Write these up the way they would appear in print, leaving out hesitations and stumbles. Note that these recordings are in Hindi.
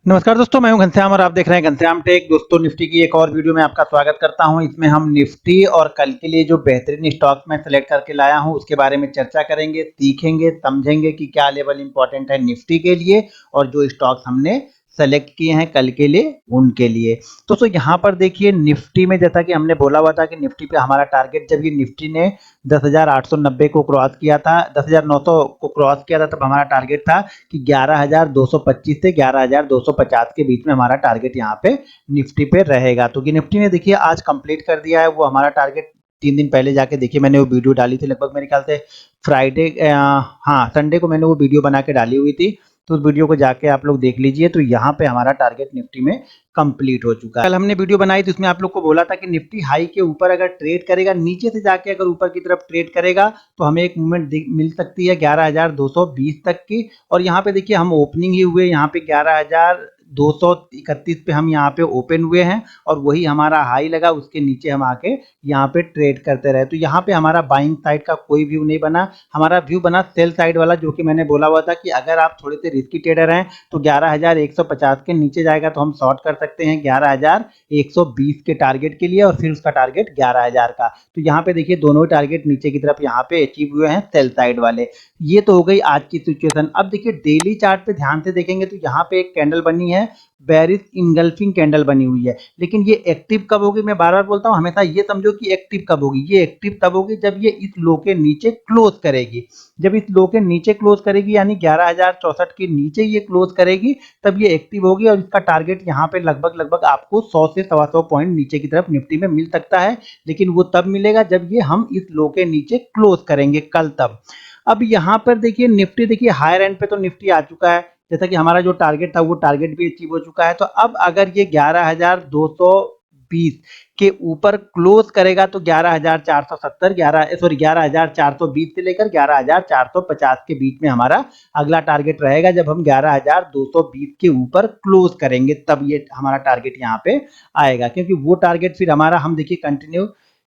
नमस्कार दोस्तों, मैं हूं घनश्याम और आप देख रहे हैं घनश्याम टेक। दोस्तों, निफ्टी की एक और वीडियो में आपका स्वागत करता हूं। इसमें हम निफ्टी और कल के लिए जो बेहतरीन स्टॉक मैं सेलेक्ट करके लाया हूं उसके बारे में चर्चा करेंगे, सीखेंगे, समझेंगे कि क्या लेवल इंपॉर्टेंट है निफ्टी के लिए और जो स्टॉक्स हमने सेलेक्ट किए हैं कल के लिए उनके लिए। दोस्तों, यहाँ पर देखिए निफ्टी में जैसा कि हमने बोला हुआ था कि निफ्टी पे हमारा टारगेट, जब ये निफ्टी ने 10,890 को क्रॉस किया था, 10,900 को क्रॉस किया था, तब हमारा टारगेट था कि 11,225 से 11,250 के बीच में हमारा टारगेट यहाँ पे निफ्टी पे रहेगा। तो कि निफ्टी ने देखिए आज कंप्लीट कर दिया है वो हमारा टारगेट। 3 दिन पहले जाके देखिए मैंने वो वीडियो डाली थी, लगभग मेरे ख्याल से फ्राइडे, हाँ संडे को मैंने वो वीडियो बना के डाली हुई थी। तो उस वीडियो को जाके आप लोग देख लीजिए। तो यहाँ पे हमारा टारगेट निफ्टी में कंप्लीट हो चुका है। कल हमने वीडियो बनाई थी, उसमें आप लोग को बोला था कि निफ्टी हाई के ऊपर अगर ट्रेड करेगा, नीचे से जाके अगर ऊपर की तरफ ट्रेड करेगा तो हमें एक मूवमेंट मिल सकती है 11,220 तक की। और यहाँ पे देखिए हम ओपनिंग ही हुए यहाँ पे 11,231 पे हम यहाँ पे ओपन हुए हैं और वही हमारा हाई लगा, उसके नीचे हम आके यहाँ पे ट्रेड करते रहे। तो यहाँ पे हमारा बाइंग साइड का कोई व्यू नहीं बना, हमारा व्यू बना सेल साइड वाला, जो कि मैंने बोला हुआ था कि अगर आप थोड़े से रिस्की ट्रेडर हैं तो 11,150 के नीचे जाएगा तो हम शॉर्ट कर सकते हैं 11,120 के टारगेट के लिए और फिर उसका टारगेट 11,000 का। तो यहाँ पे देखिए दोनों टारगेट नीचे की तरफ यहाँ पे अचीव हुए हैं सेल साइड वाले। ये तो हो गई आज की सिचुएशन। अब देखिए डेली चार्ट पे ध्यान से देखेंगे तो यहाँ पे एक कैंडल बनी है, बेरिश इंगल्फिंग कैंडल बनी हुई है। लेकिन ये एक्टिव कब होगी, मैं बार बार बोलता हूँ, हमेशा ये समझो कि एक्टिव कब होगी। ये एक्टिव तब होगी जब ये इस लो के नीचे क्लोज करेगी। जब इस लो के नीचे क्लोज करेगी यानी 11,064 के नीचे ये क्लोज करेगी, तब ये एक्टिव होगी और इसका टारगेट यहाँ पे लगभग लगभग आपको 100 से 125 पॉइंट नीचे की तरफ निफ्टी में मिल सकता है। लेकिन वो तब मिलेगा जब ये हम इस लो के नीचे क्लोज करेंगे कल, तब। अब यहाँ पर देखिए निफ्टी, देखिए हायर एंड पे तो निफ्टी आ चुका है, जैसा कि हमारा जो टारगेट था वो टारगेट भी अचीव हो चुका है। तो अब अगर ये 11,220 के ऊपर क्लोज करेगा तो 11,470, 11,420 से लेकर 11,450 के बीच में हमारा अगला टारगेट रहेगा। जब हम 11,220 के ऊपर क्लोज करेंगे तब ये हमारा टारगेट यहाँ पे आएगा, क्योंकि वो टारगेट फिर हमारा, हम देखिए कंटिन्यू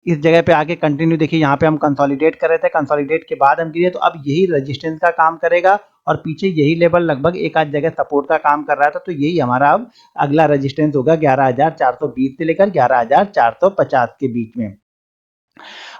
इस जगह पे आके कंटिन्यू, देखिए यहाँ पे हम कंसोलिडेट कर रहे थे, कंसोलिडेट के बाद हम गिरे, तो अब यही रेजिस्टेंस का काम करेगा और पीछे यही लेवल लगभग एक आध जगह सपोर्ट का काम कर रहा था। तो यही हमारा अब अगला रेजिस्टेंस होगा 11,420 से लेकर 11,450 के बीच में।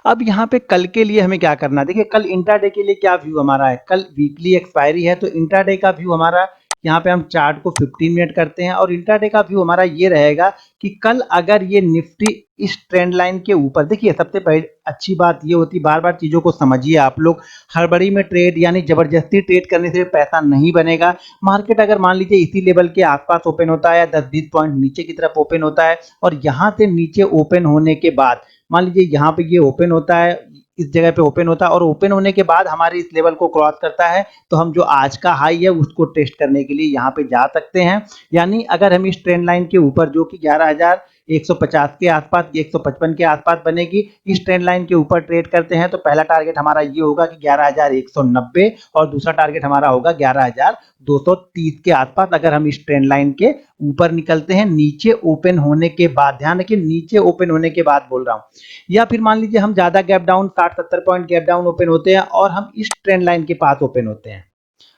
अब यहाँ पे कल के लिए हमें क्या करना है, देखिए कल इंट्राडे के लिए क्या व्यू हमारा है। कल वीकली एक्सपायरी है, तो इंट्राडे का व्यू हमारा, यहाँ पे हम चार्ट को 15 मिनट करते हैं और इंट्राडे का व्यू हमारा ये रहेगा कि कल अगर ये निफ्टी इस ट्रेंड लाइन के ऊपर, देखिए सबसे पहले अच्छी बात ये होती, बार बार चीजों को समझिए आप लोग। हड़बड़ी में ट्रेड यानी जबरदस्ती ट्रेड करने से पैसा नहीं बनेगा। मार्केट अगर मान लीजिए इसी लेवल के आसपास ओपन होता है या 10-20 पॉइंट नीचे की तरफ ओपन होता है और यहाँ से नीचे ओपन होने के बाद, मान लीजिए यहाँ पे ये ओपन होता है, इस जगह पे ओपन होता है और ओपन होने के बाद हमारे इस लेवल को क्रॉस करता है, तो हम जो आज का हाई है उसको टेस्ट करने के लिए यहाँ पे जा सकते हैं। यानी अगर हम इस ट्रेंड लाइन के ऊपर, जो कि 11,150 के आसपास, 155 के आसपास बनेगी, इस ट्रेंड लाइन के ऊपर ट्रेड करते हैं तो पहला टारगेट हमारा ये होगा कि 11,190 और दूसरा टारगेट हमारा होगा 11,230 के आसपास। अगर हम इस ट्रेंड लाइन के ऊपर निकलते हैं नीचे ओपन होने के बाद, ध्यान रखिए नीचे ओपन होने के बाद बोल रहा हूं, या फिर मान लीजिए हम ज्यादा gap down, 60-70 point gap down open होते हैं और हम इस ट्रेंड लाइन के पास ओपन होते हैं,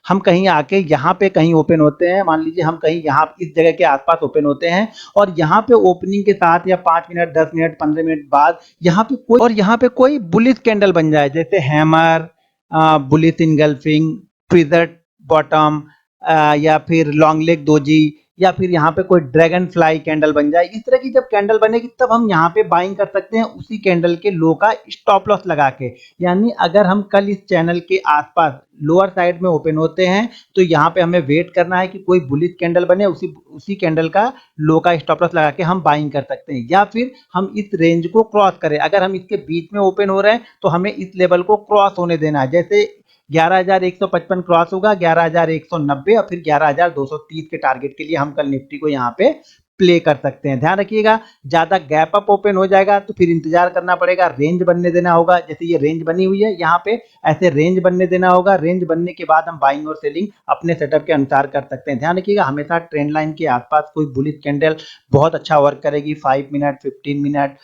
हम कहीं आके यहाँ पे कहीं ओपन होते हैं, मान लीजिए हम कहीं यहाँ इस जगह के आसपास ओपन होते हैं और यहाँ पे ओपनिंग के साथ या 5 मिनट, 10 मिनट, 15 मिनट बाद यहाँ पे कोई बुलिश कैंडल बन जाए, जैसे hammer, bullish engulfing, tweezer bottom, या फिर लॉन्ग लेग दोजी, या फिर यहाँ पे कोई ड्रैगन फ्लाई कैंडल बन जाए, इस तरह की जब कैंडल बनेगी तब हम यहाँ पे बाइंग कर सकते हैं उसी कैंडल के लो का स्टॉप लॉस लगा के। यानी अगर हम कल इस चैनल के आसपास लोअर साइड में ओपन होते हैं तो यहाँ पे हमें वेट करना है कि कोई बुलिश कैंडल बने, उसी उसी कैंडल का लो का स्टॉप लॉस लगा के हम बाइंग कर सकते हैं, या फिर हम इस रेंज को क्रॉस करें। अगर हम इसके बीच में ओपन हो रहे हैं तो हमें इस लेवल को क्रॉस होने देना है, जैसे 11,155 क्रॉस होगा, 11,190 और फिर 11,230 के टारगेट के लिए हम कल निफ्टी को यहाँ पे प्ले कर सकते हैं। ध्यान रखिएगा, ज्यादा गैप अप ओपन हो जाएगा तो फिर इंतजार करना पड़ेगा, रेंज बनने देना होगा, जैसे ये रेंज बनी हुई है यहाँ पे, ऐसे रेंज बनने देना होगा। रेंज बनने के बाद हम बाइंग और सेलिंग अपने सेटअप के अनुसार कर सकते हैं। ध्यान रखिएगा, हमेशा ट्रेंड लाइन के आसपास कोई बुलिश कैंडल बहुत अच्छा वर्क करेगी, 5 मिनट, 15 मिनट,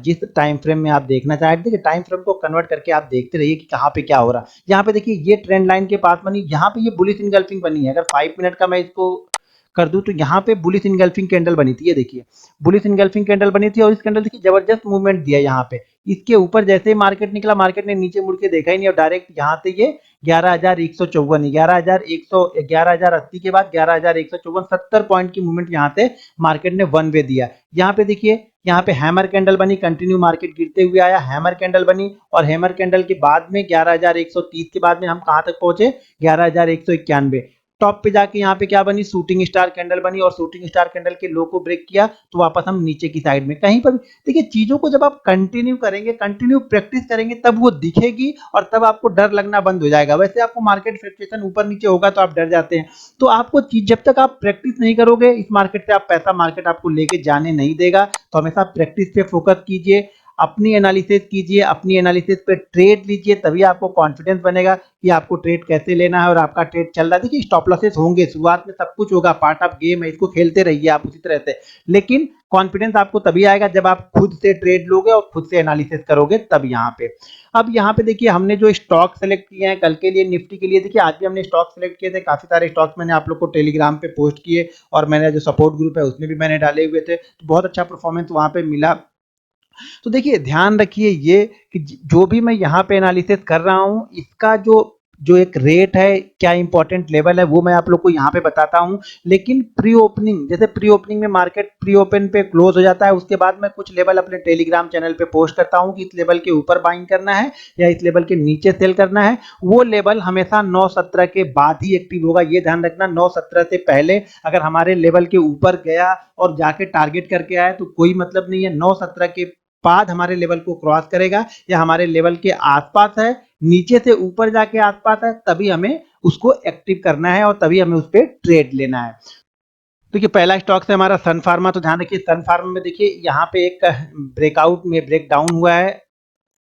जिस टाइम फ्रेम में आप देखना चाहें। देखिए टाइम फ्रेम को कन्वर्ट करके आप देखते रहिए कि कहाँ पे क्या हो रहा है। यहाँ पे देखिए ये ट्रेंड लाइन के पास बनी, यहाँ पे ये बुलिश इनगल्फिंग बनी है। अगर 5 मिनट का मैं इसको कर दूं तो यहाँ पे बुलिश इनगल्फिंग कैंडल बनी थी, ये देखिए बुलिश इनगल्फिंग कैंडल बनी थी और इस कैंडल देखिए जबरदस्त मूवमेंट दिया यहाँ पे। इसके ऊपर जैसे ही मार्केट निकला, मार्केट ने नीचे मुड़ के देखा ही नहीं और डायरेक्ट यहाँ से ये 11,154 11,80 के बाद 11,154 70 पॉइंट की मूवमेंट यहाँ से मार्केट ने वन वे दिया। यहाँ पे देखिए यहाँ पे हैमर कैंडल बनी, कंटिन्यू मार्केट गिरते हुए आया, हैमर कैंडल बनी और हैमर कैंडल के बाद में 11,130 के बाद में हम कहां तक पहुंचे 11,191। टॉप पे जाके यहाँ पे क्या बनी, शूटिंग स्टार कैंडल बनी और शूटिंग स्टार कैंडल के लो को ब्रेक किया तो वापस हम नीचे की साइड में कहीं पर भी। देखिए चीजों को जब आप कंटिन्यू करेंगे, कंटिन्यू प्रैक्टिस करेंगे तब वो दिखेगी और तब आपको डर लगना बंद हो जाएगा। वैसे आपको मार्केट फ्लक्चुएशन ऊपर नीचे होगा तो आप डर जाते हैं, तो आपको चीज जब तक आप प्रैक्टिस नहीं करोगे इस मार्केट से आप पैसा मार्केट आपको लेके जाने नहीं देगा। तो हमेशा प्रैक्टिस पे फोकस कीजिए, अपनी एनालिसिस कीजिए, अपनी एनालिसिस पे ट्रेड लीजिए, तभी आपको कॉन्फिडेंस बनेगा कि आपको ट्रेड कैसे लेना है और आपका ट्रेड चल रहा है। देखिए स्टॉप लॉसेस होंगे, शुरुआत में सब कुछ होगा, पार्ट ऑफ गेम है, इसको खेलते रहिए आप उसी तरह से, लेकिन कॉन्फिडेंस आपको तभी आएगा जब आप खुद से ट्रेड लोगे और खुद से एनालिसिस करोगे तब यहाँ पे। अब यहाँ पे देखिए हमने जो स्टॉक सेलेक्ट किए हैं कल के लिए निफ्टी के लिए, देखिए आज भी हमने स्टॉक सेलेक्ट किए थे, काफी सारे स्टॉक्स मैंने आप लोग को टेलीग्राम पे पोस्ट किए और मैंने जो सपोर्ट ग्रुप है उसमें भी मैंने डाले हुए थे, तो बहुत अच्छा परफॉर्मेंस वहां पे मिला। तो देखिए ध्यान रखिए ये कि जो भी मैं यहाँ पे एनालिसिस कर रहा हूँ इसका जो जो एक रेट है, क्या इंपॉर्टेंट लेवल है वो मैं आप लोग को यहाँ पे बताता हूँ। लेकिन प्री ओपनिंग, जैसे प्री ओपनिंग में मार्केट प्री ओपन पे क्लोज हो जाता है, उसके बाद मैं कुछ लेवल अपने टेलीग्राम चैनल पे पोस्ट करता हूँ कि इस लेवल के ऊपर बाइंग करना है या इस लेवल के नीचे सेल करना है। वो लेवल हमेशा 9:17 के बाद ही एक्टिव होगा, ये ध्यान रखना। 9:17 से पहले अगर हमारे लेवल के ऊपर गया और जाके टारगेट करके आया तो कोई मतलब नहीं है। 9:17 के बाद हमारे लेवल को क्रॉस करेगा या हमारे लेवल के आसपास है, नीचे से ऊपर जाके आसपास है, तभी हमें उसको एक्टिव करना है और तभी हमें उस पर ट्रेड लेना है। देखिए पहला स्टॉक है हमारा सन फार्मा, तो ध्यान रखिए सन फार्मा में देखिए यहाँ पे एक ब्रेकआउट में ब्रेक डाउन हुआ है।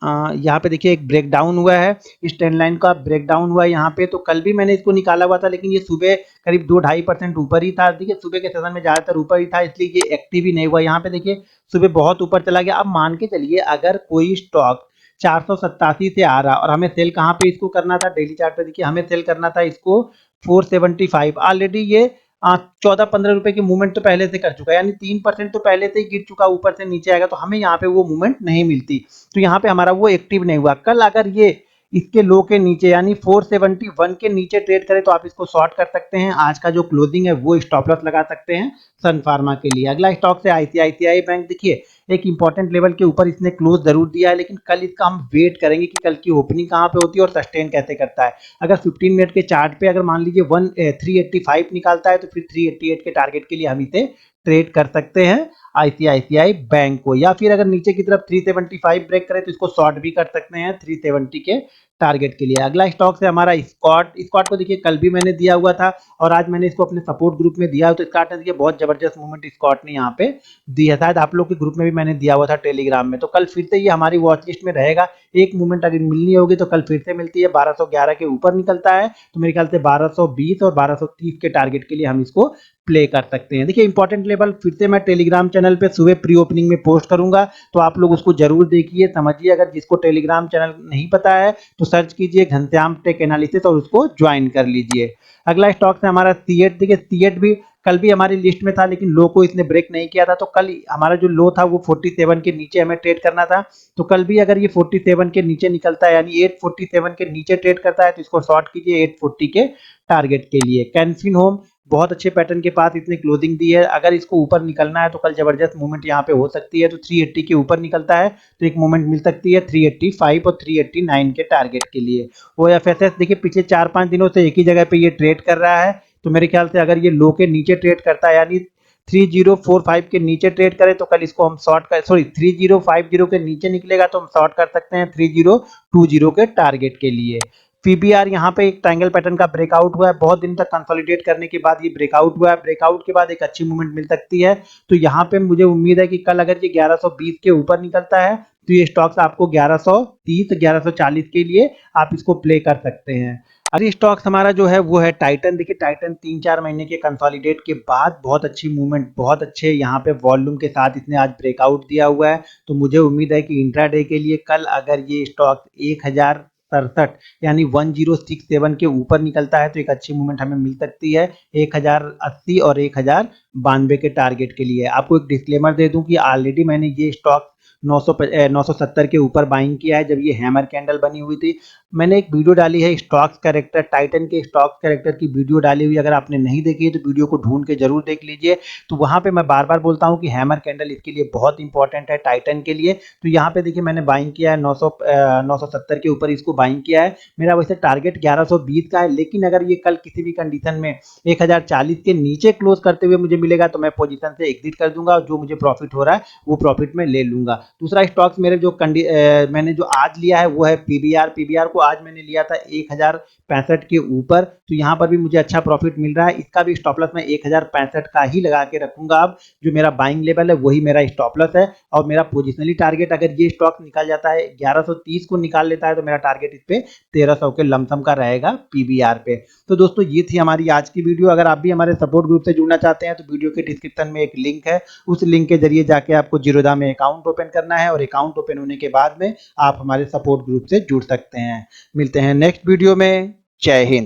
यहाँ पे देखिए एक ब्रेक डाउन हुआ है, इस ट्रेंड लाइन का ब्रेक डाउन हुआ है यहाँ पे। तो कल भी मैंने इसको निकाला हुआ था लेकिन ये सुबह करीब 2-2.5% ऊपर ही था। देखिए सुबह के सेशन में ज्यादातर ऊपर ही था, इसलिए ये एक्टिव ही नहीं हुआ। यहाँ पे देखिए सुबह बहुत ऊपर चला गया। अब मान के चलिए अगर कोई स्टॉक 487 से आ रहा और हमें सेल कहाँ पे इसको करना था, डेली चार्ट पे देखिए हमें सेल करना था इसको 475। ऑलरेडी ये 14-15 रुपए की मूवमेंट तो पहले से कर चुका है, यानी 3% तो पहले से ही गिर चुका, ऊपर से नीचे आएगा तो हमें यहाँ पे वो मूवमेंट नहीं मिलती, तो यहाँ पे हमारा वो एक्टिव नहीं हुआ। कल अगर ये इसके लो के नीचे यानी 471 के नीचे ट्रेड करे तो आप इसको शॉर्ट कर सकते हैं। आज का जो क्लोजिंग है वो स्टॉप लॉस लगा सकते हैं सन फार्मा के लिए। अगला स्टॉक से आईसीआईसीआई बैंक, देखिए एक इंपॉर्टेंट लेवल के ऊपर इसने क्लोज जरूर दिया है, लेकिन कल इसका हम वेट करेंगे कि कल की ओपनिंग कहाँ पे होती है और सस्टेन कैसे करता है। अगर 15 मिनट के चार्ट पे अगर मान लीजिए 385 निकालता है तो फिर 388 के टारगेट के लिए हम इसे ट्रेड कर सकते हैं आईसीआईसीआई बैंक को, या फिर अगर नीचे की तरफ 375 ब्रेक करे तो इसको शॉर्ट भी कर सकते हैं 370 के टारगेट के लिए। अगला स्टॉक से हमारा स्कॉट, स्कॉट को देखिए कल भी मैंने दिया हुआ था और आज मैंने इसको अपने सपोर्ट ग्रुप में दिया, तो स्कॉट ने देखिए बहुत जबरदस्त मूवमेंट स्कॉट ने यहाँ पे दी है। शायद आप लोग के ग्रुप में भी मैंने दिया हुआ था टेलीग्राम में, तो कल फिर से ये हमारी वॉच लिस्ट में रहेगा। एक मूवमेंट अगर मिलनी होगी तो कल फिर से मिलती है, 1211 के ऊपर निकलता है तो मेरे ख्याल से 1220 और 1230 के टारगेट के लिए हम इसको प्ले कर सकते हैं। देखिए इंपॉर्टेंट लेवल फिर से मैं टेलीग्राम चैनल पे सुबह प्री ओपनिंग में पोस्ट करूंगा, तो आप लोग उसको जरूर देखिए, समझिए। अगर जिसको टेलीग्राम चैनल नहीं पता है तो सर्च कीजिए घनश्याम टेक एनालिसिस और उसको ज्वाइन कर लीजिए। अगला स्टॉक है हमारा सीएट, देखिए सीएट भी कल भी हमारी लिस्ट में था लेकिन लो को इसने ब्रेक नहीं किया था, तो कल हमारा जो लो था वो 47 के नीचे हमें ट्रेड करना था। तो कल भी अगर ये 47 के नीचे निकलता है यानी 847 के नीचे ट्रेड करता है तो इसको शॉर्ट कीजिए 840 के टारगेट के लिए। कैनफिन होम बहुत अच्छे पैटर्न के पास इसने क्लोजिंग दी है, अगर इसको ऊपर निकलना है तो कल जबरदस्त मूवमेंट यहाँ पे हो सकती है। तो 380 के ऊपर निकलता है तो एक मूवमेंट मिल सकती है 385 और 389 के टारगेट के लिए। ओएफएसएस देखिए पिछले 4-5 दिनों से एक ही जगह पे ये ट्रेड कर रहा है, तो मेरे ख्याल से अगर ये लो के नीचे ट्रेड करता है यानी 3045 के नीचे ट्रेड करे तो कल इसको हम शॉर्ट कर, सॉरी 3050 के नीचे निकलेगा तो हम शॉर्ट कर सकते हैं 3020 के टारगेट के लिए। पीबीआर यहाँ पे एक ट्रायंगल पैटर्न का ब्रेकआउट हुआ है, बहुत दिन तक कंसोलिडेट करने के बाद ये ब्रेकआउट हुआ है, ब्रेकआउट के बाद एक अच्छी मूवमेंट मिल सकती है। तो यहाँ पे मुझे उम्मीद है कि कल अगर ये 1120 के ऊपर निकलता है तो ये स्टॉक्स आपको 1130 1140 के लिए आप इसको प्ले कर सकते हैं। अरे स्टॉक्स हमारा जो है वो है टाइटन, देखिए टाइटन 3-4 महीने के कंसोलिडेट के बाद बहुत अच्छी मूवमेंट, बहुत अच्छे यहाँ पे वॉल्यूम के साथ इसने आज ब्रेकआउट दिया हुआ है। तो मुझे उम्मीद है कि इंट्राडे के लिए कल अगर ये स्टॉक 1000 67 यानी 1067 के ऊपर निकलता है तो एक अच्छी मूवमेंट हमें मिल सकती है 1080 और 1092 के टारगेट के लिए। आपको एक डिस्क्लेमर दे दूं कि ऑलरेडी मैंने ये स्टॉक 970 के ऊपर बाइंग किया है जब ये हैमर कैंडल बनी हुई थी। मैंने एक वीडियो डाली है स्टॉक्स कैरेक्टर, टाइटन के स्टॉक्स कैरेक्टर की वीडियो डाली हुई, अगर आपने नहीं देखी है तो वीडियो को ढूंढ के जरूर देख लीजिए। तो वहां पे मैं बार बार बोलता हूं कि हैमर कैंडल इसके लिए बहुत इंपॉर्टेंट है टाइटन के लिए। तो यहाँ पे देखिए मैंने बाइंग किया है 970 के ऊपर इसको बाइंग किया है। मेरा वैसे टारगेट 1120 का है, लेकिन अगर ये कल किसी भी कंडीशन में 1040 के नीचे क्लोज करते हुए मुझे मिलेगा तो मैं पोजीशन से एग्जिट कर दूंगा और जो मुझे प्रॉफिट हो रहा है वो प्रॉफिट में ले लूंगा। दूसरा स्टॉक्स मेरे जो मैंने जो आज लिया है वो है पीबीआर को आज मैंने लिया था 1065 के ऊपर, तो यहाँ पर भी मुझे अच्छा प्रॉफिट मिल रहा है। इसका भी स्टॉप लॉस मैं 1065 का ही लगा के रखूंगा। अब जो मेरा बाइंग लेवल है वही मेरा स्टॉप लॉस है और मेरा पोजिशनली टारगेट अगर ये स्टॉक निकाल जाता है 1130 को निकाल लेता है तो मेरा टारगेट इस पे 1300 के लमसम का रहेगा पीबीआर पे। तो दोस्तों ये थी हमारी आज की वीडियो। अगर आप भी हमारे सपोर्ट ग्रुप से जुड़ना चाहते हैं तो वीडियो के डिस्क्रिप्शन में एक लिंक है, उस लिंक के जरिए जाके आपको जीरोधा में अकाउंट ओपन करना है और अकाउंट ओपन होने के बाद में आप हमारे सपोर्ट ग्रुप से जुड़ सकते हैं। मिलते हैं नेक्स्ट वीडियो में। जय हिंद।